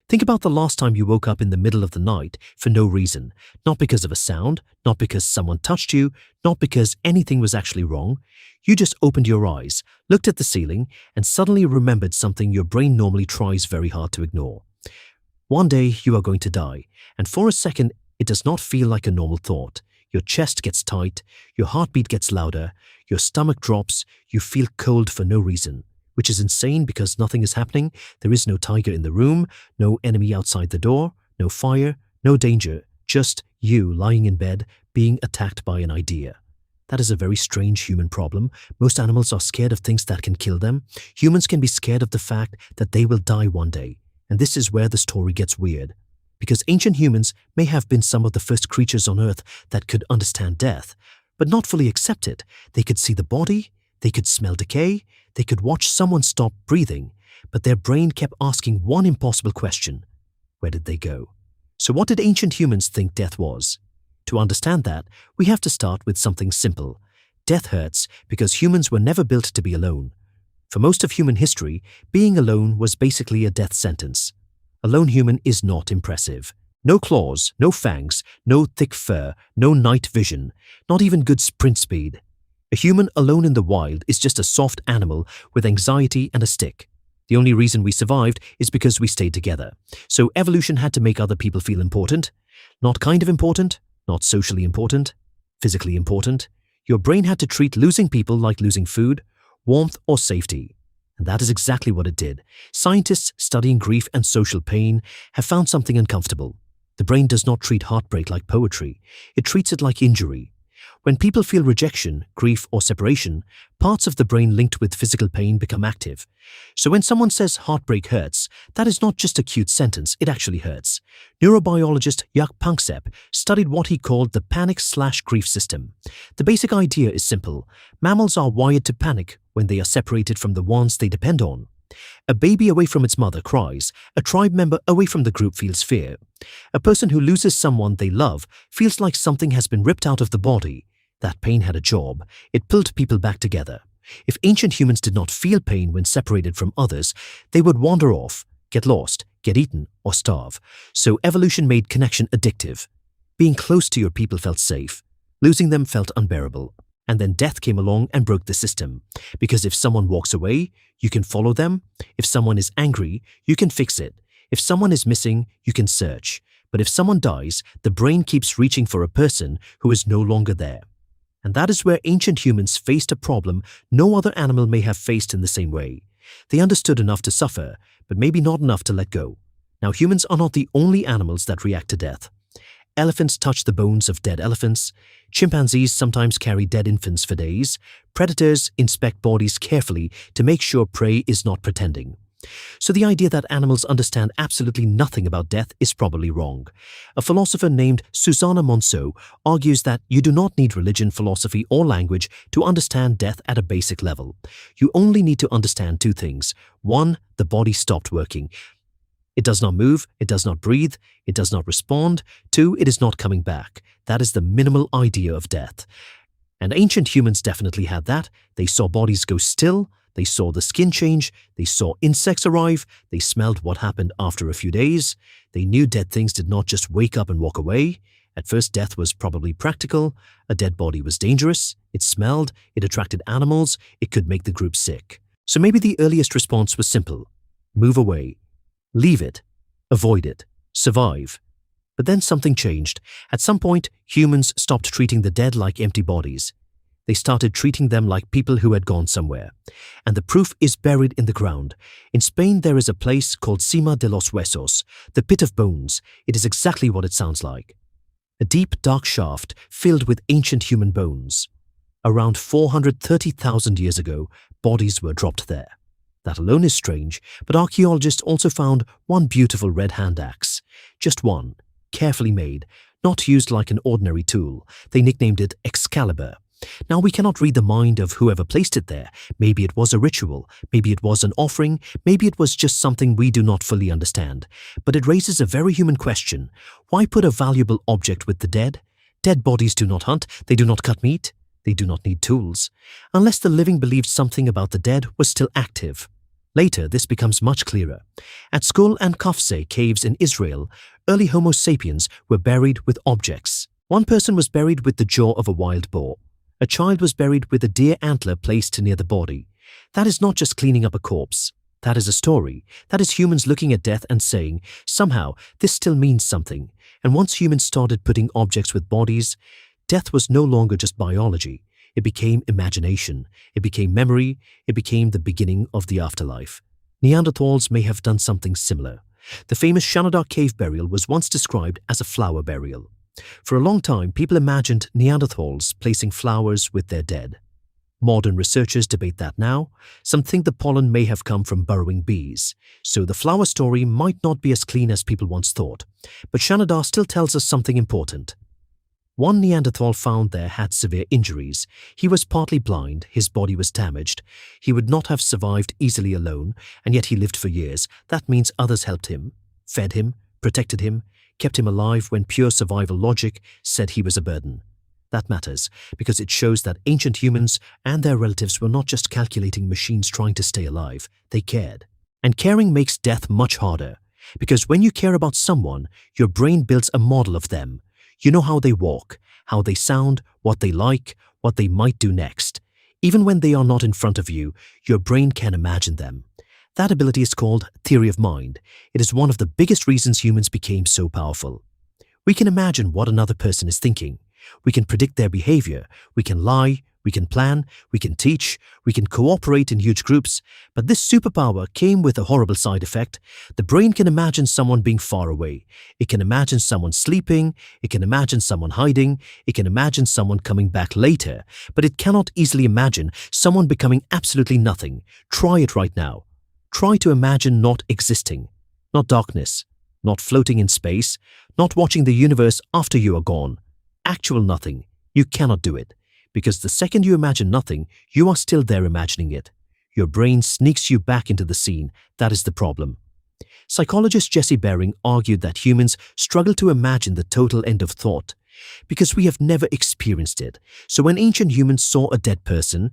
Think about the last time you woke up in the middle of the night for no reason, not because of a sound, not because someone touched you, not because anything was actually wrong. You just opened your eyes, looked at the ceiling, and suddenly remembered something your brain normally tries very hard to ignore. One day you are going to die, and for a second it does not feel like a normal thought. Your chest gets tight, your heartbeat gets louder, your stomach drops, you feel cold for no reason. Which is insane because nothing is happening. There is no tiger in the room, no enemy outside the door, no fire, no danger, just you lying in bed being attacked by an idea. That is a very strange human problem. Most animals are scared of things that can kill them. Humans can be scared of the fact that they will die one day. And this is where the story gets weird. Because ancient humans may have been some of the first creatures on Earth that could understand death, but not fully accept it. They could see the body, they could smell decay, they could watch someone stop breathing, but their brain kept asking one impossible question. Where did they go? So what did ancient humans think death was? To understand that, we have to start with something simple. Death hurts because humans were never built to be alone. For most of human history, being alone was basically a death sentence. A lone human is not impressive. No claws, no fangs, no thick fur, no night vision, not even good sprint speed. A human alone in the wild is just a soft animal with anxiety and a stick. The only reason we survived is because we stayed together. So evolution had to make other people feel important. Not kind of important, not socially important, physically important. Your brain had to treat losing people like losing food, warmth, or safety. And that is exactly what it did. Scientists studying grief and social pain have found something uncomfortable. The brain does not treat heartbreak like poetry. It treats it like injury. When people feel rejection, grief, or separation, parts of the brain linked with physical pain become active. So when someone says heartbreak hurts, that is not just a cute sentence, it actually hurts. Neurobiologist Jaak Panksepp studied what he called the panic/grief system. The basic idea is simple. Mammals are wired to panic when they are separated from the ones they depend on. A baby away from its mother cries. A tribe member away from the group feels fear. A person who loses someone they love feels like something has been ripped out of the body. That pain had a job. It pulled people back together. If ancient humans did not feel pain when separated from others, they would wander off, get lost, get eaten, or starve. So evolution made connection addictive. Being close to your people felt safe. Losing them felt unbearable. And then death came along and broke the system. Because if someone walks away, you can follow them. If someone is angry, you can fix it. If someone is missing, you can search. But if someone dies, the brain keeps reaching for a person who is no longer there. And that is where ancient humans faced a problem no other animal may have faced in the same way. They understood enough to suffer, but maybe not enough to let go. Now, humans are not the only animals that react to death. Elephants touch the bones of dead elephants. Chimpanzees sometimes carry dead infants for days. Predators inspect bodies carefully to make sure prey is not pretending. So the idea that animals understand absolutely nothing about death is probably wrong. A philosopher named Susana Monsó argues that you do not need religion, philosophy, or language to understand death at a basic level. You only need to understand two things. One, the body stopped working. It does not move, it does not breathe, it does not respond. Two, it is not coming back. That is the minimal idea of death. And ancient humans definitely had that. They saw bodies go still, they saw the skin change, they saw insects arrive, they smelled what happened after a few days. They knew dead things did not just wake up and walk away. At first, death was probably practical. A dead body was dangerous, it smelled, it attracted animals, it could make the group sick. So maybe the earliest response was simple. Move away. Leave it. Avoid it. Survive. But then something changed. At some point, humans stopped treating the dead like empty bodies. They started treating them like people who had gone somewhere. And the proof is buried in the ground. In Spain, there is a place called Cima de los Huesos, the pit of bones. It is exactly what it sounds like. A deep, dark shaft filled with ancient human bones. Around 430,000 years ago, bodies were dropped there. That alone is strange, but archaeologists also found one beautiful red hand axe. Just one, carefully made, not used like an ordinary tool. They nicknamed it Excalibur. Now, we cannot read the mind of whoever placed it there. Maybe it was a ritual, maybe it was an offering, maybe it was just something we do not fully understand. But it raises a very human question. Why put a valuable object with the dead? Dead bodies do not hunt, they do not cut meat, they do not need tools. Unless the living believed something about the dead was still active. Later, this becomes much clearer. At Skull and Kafse caves in Israel, early Homo sapiens were buried with objects. One person was buried with the jaw of a wild boar. A child was buried with a deer antler placed near the body. That is not just cleaning up a corpse. That is a story. That is humans looking at death and saying, somehow, this still means something. And once humans started putting objects with bodies, death was no longer just biology. It became imagination. It became memory. It became the beginning of the afterlife. Neanderthals may have done something similar. The famous Shanadar cave burial was once described as a flower burial. For a long time, people imagined Neanderthals placing flowers with their dead. Modern researchers debate that now. Some think the pollen may have come from burrowing bees, so the flower story might not be as clean as people once thought. But Shanadar still tells us something important. One Neanderthal found there had severe injuries. He was partly blind, his body was damaged. He would not have survived easily alone, and yet he lived for years. That means others helped him, fed him, protected him, kept him alive when pure survival logic said he was a burden. That matters, because it shows that ancient humans and their relatives were not just calculating machines trying to stay alive, they cared. And caring makes death much harder, because when you care about someone, your brain builds a model of them. You know how they walk, how they sound, what they like, what they might do next. Even when they are not in front of you, your brain can imagine them. That ability is called theory of mind. It is one of the biggest reasons humans became so powerful. We can imagine what another person is thinking. We can predict their behavior. We can lie. We can plan. We can teach. We can cooperate in huge groups. But this superpower came with a horrible side effect. The brain can imagine someone being far away. It can imagine someone sleeping. It can imagine someone hiding. It can imagine someone coming back later. But it cannot easily imagine someone becoming absolutely nothing. Try it right now. Try to imagine not existing. Not darkness. Not floating in space. Not watching the universe after you are gone. Actual nothing. You cannot do it. Because the second you imagine nothing, you are still there imagining it. Your brain sneaks you back into the scene. That is the problem. Psychologist Jesse Bering argued that humans struggle to imagine the total end of thought because we have never experienced it. So when ancient humans saw a dead person,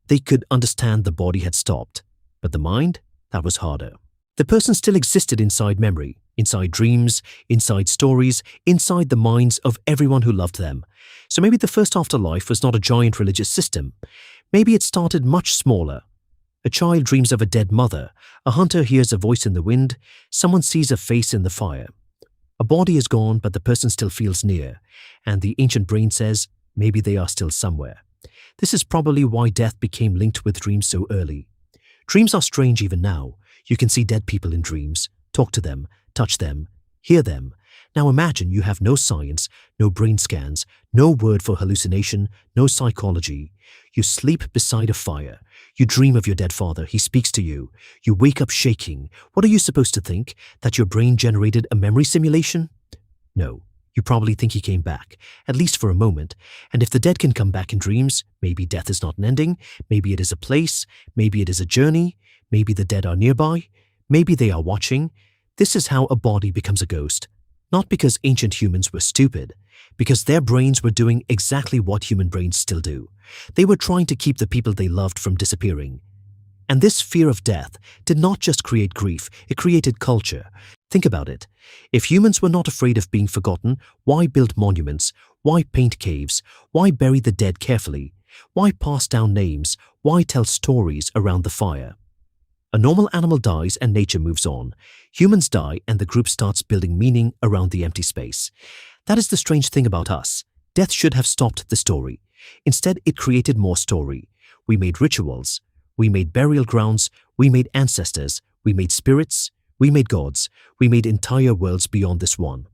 they could understand the body had stopped. But the mind? That was harder. The person still existed inside memory, inside dreams, inside stories, inside the minds of everyone who loved them. So maybe the first afterlife was not a giant religious system. Maybe it started much smaller. A child dreams of a dead mother. A hunter hears a voice in the wind. Someone sees a face in the fire. A body is gone, but the person still feels near. And the ancient brain says, maybe they are still somewhere. This is probably why death became linked with dreams so early. Dreams are strange even now. You can see dead people in dreams, talk to them, touch them, hear them. Now imagine you have no science, no brain scans, no word for hallucination, no psychology. You sleep beside a fire. You dream of your dead father. He speaks to you. You wake up shaking. What are you supposed to think? That your brain generated a memory simulation? No. You probably think he came back, at least for a moment. And if the dead can come back in dreams, maybe death is not an ending. Maybe it is a place. Maybe it is a journey. Maybe the dead are nearby. Maybe they are watching. This is how a body becomes a ghost. Not because ancient humans were stupid, because their brains were doing exactly what human brains still do. They were trying to keep the people they loved from disappearing. And this fear of death did not just create grief, it created culture. Think about it. If humans were not afraid of being forgotten, why build monuments? Why paint caves? Why bury the dead carefully? Why pass down names? Why tell stories around the fire? A normal animal dies and nature moves on. Humans die and the group starts building meaning around the empty space. That is the strange thing about us. Death should have stopped the story. Instead, it created more story. We made rituals. We made burial grounds. We made ancestors. We made spirits. We made gods. We made entire worlds beyond this one.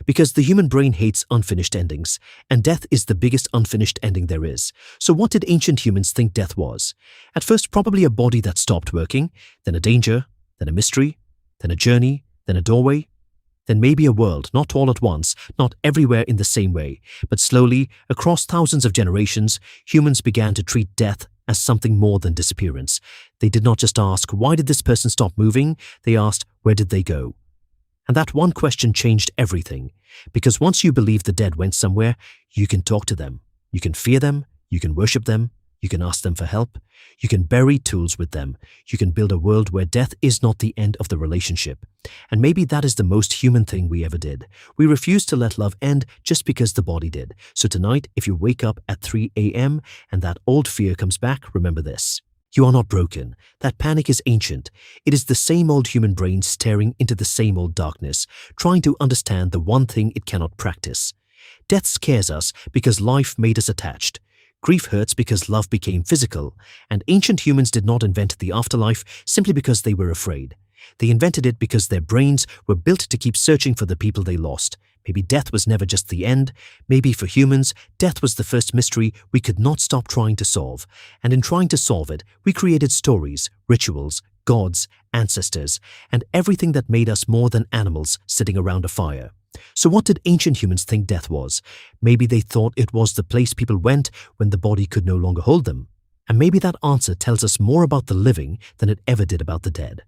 Because the human brain hates unfinished endings, and death is the biggest unfinished ending there is. So what did ancient humans think death was? At first, probably a body that stopped working, then a danger, then a mystery, then a journey, then a doorway, then maybe a world, not all at once, not everywhere in the same way, but slowly, across thousands of generations, humans began to treat death as something more than disappearance. They did not just ask, why did this person stop moving? They asked, where did they go? And that one question changed everything. Because once you believe the dead went somewhere, you can talk to them. You can fear them. You can worship them. You can ask them for help. You can bury tools with them. You can build a world where death is not the end of the relationship. And maybe that is the most human thing we ever did. We refused to let love end just because the body did. So tonight, if you wake up at 3 a.m. and that old fear comes back, remember this. You are not broken. That panic is ancient. It is the same old human brain staring into the same old darkness, trying to understand the one thing it cannot practice. Death scares us because life made us attached. Grief hurts because love became physical, and ancient humans did not invent the afterlife simply because they were afraid. They invented it because their brains were built to keep searching for the people they lost. Maybe death was never just the end. Maybe for humans, death was the first mystery we could not stop trying to solve. And in trying to solve it, we created stories, rituals, gods, ancestors, and everything that made us more than animals sitting around a fire. So what did ancient humans think death was? Maybe they thought it was the place people went when the body could no longer hold them. And maybe that answer tells us more about the living than it ever did about the dead.